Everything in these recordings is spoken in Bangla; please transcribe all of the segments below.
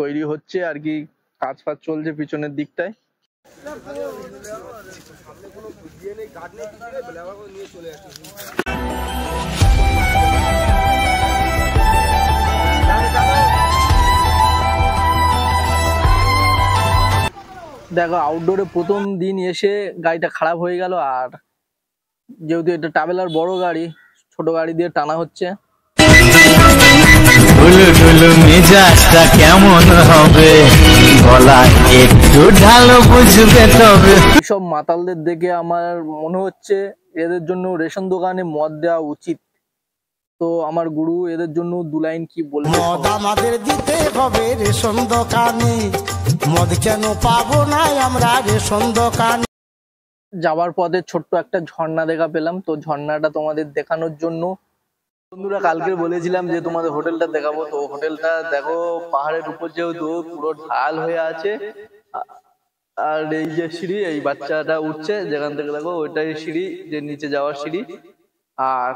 তৈরি হচ্ছে আর কি, কাজ ফাজ চলছে পিছনের দিকটায়। দেখো আউটডোরে প্রথম দিন এসে গাড়িটা খারাপ হয়ে গেল, আর যেহেতু এটা ট্রাভেলার বড় গাড়ি, ছোট গাড়ি দিয়ে টানা হচ্ছে। মেজাজটা কেমন হবে বলা একটু ঢালো বুঝবে তবে। এইসব মাতালদের দেখে আমার মনে হচ্ছে এদের জন্য রেশন দোকানে মদ দেওয়া উচিত। তো আমার গুরু এদের জন্য দু লাইন কি বলবে। মদ আমাদের দিতে হবে রেশন দোকানে, মদ কেন পাবো না আমরা রেশন দোকানে। যাওয়ার পথে ছোট্ট একটা ঝর্ণা দেখা পেলাম, তো ঝর্ণাটা তোমাদের দেখানোর জন্য বন্ধুরা কালকে বলেছিলাম যে তোমাদের হোটেলটা দেখাবো। তো হোটেলটা দেখো পাহাড়ের উপর যেহেতু পুরো ঢাল হয়ে আছে, আর এই যে সিঁড়ি, এই বাচ্চাটা উঠছে যেখান থেকে দেখো ওইটাই সিঁড়ি, যে নিচে যাওয়ার সিঁড়ি। আর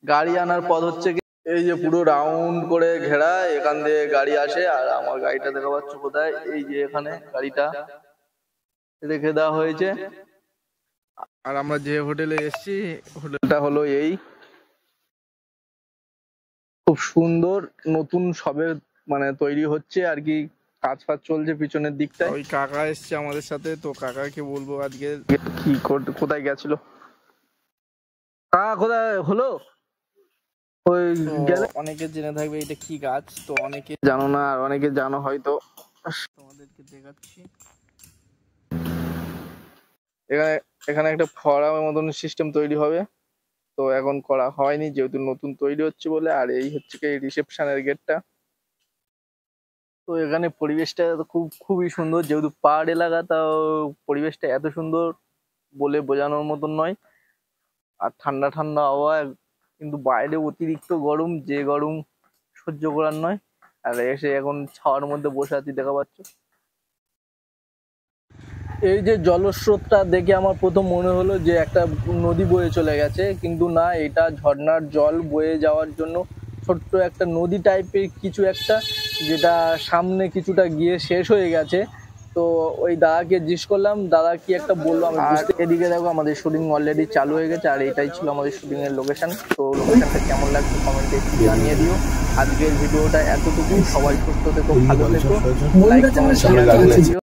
গাড়ি আনার পথ হচ্ছে এই যে পুরো রাউন্ড করে ঘেরা, এখান দিয়ে গাড়ি আসে। আর আমার গাড়িটা দেখা পাচ্ছ কোথায়, এই যে এখানে গাড়িটা রেখে দেওয়া হয়েছে। আর আমরা যে হোটেলে এসেছি হোটেলটা হলো এই, খুব সুন্দর, নতুন সবে তৈরি হচ্ছে আর কি, কাজ ফাজ চলছে পিছনের দিকটায়। ওই কাকা এসছে আমাদের সাথে, তো কাকাকে বলবো আজকে কি কোথায় গেছিল, কাকা কোথায় হলো। ওই অনেকে জেনে থাকবে এটা কি গাছ, তো অনেকে জানো না, আর অনেকে জানো হয়তো। তোমাদেরকে দেখাচ্ছি, এখানে একটা ফোয়ারার মতন সিস্টেম তৈরি হবে, তো এখন করা হয়নি যেহেতু নতুন তৈরি হচ্ছে বলে। আর এই হচ্ছে কি রিসেপশনের গেটটা। তো এখানে পরিবেশটা খুবই সুন্দর, যেহেতু পাহাড় এলাকা, তাও পরিবেশটা এত সুন্দর বলে বোঝানোর মতন নয়। আর ঠান্ডা ঠান্ডা আবহাওয়া, কিন্তু বাইরে অতিরিক্ত গরম, যে গরম সহ্য করার নয়। আর এসে এখন ছাওয়ার মধ্যে বসে আছি, দেখা পাচ্ছ। এই যে জলস্রোতটা দেখে আমার প্রথম মনে হলো যে একটা নদী বয়ে চলে গেছে, কিন্তু না, এটা ঝর্ণার জল বয়ে যাওয়ার জন্য ছোট্ট একটা নদী টাইপের কিছু একটা, যেটা সামনে কিছুটা গিয়ে শেষ হয়ে গেছে। তো ওই দাদাকে জিজ্ঞেস করলাম, দাদা কি একটা বললো আমি বুঝতে। এদিকে দেখো আমাদের শুটিং অলরেডি চালু হয়ে গেছে, আর এটাই ছিল আমাদের শুটিং এর লোকেশন। তো লোকেশনটা কেমন লাগছে কমেন্টে একটু জানিয়ে দিও। আজকের ভিডিওটা এতটুকু, সবাই সুস্থ থেকো, ভালো থেকো, লাইক কমেন্ট শেয়ার করে দিও।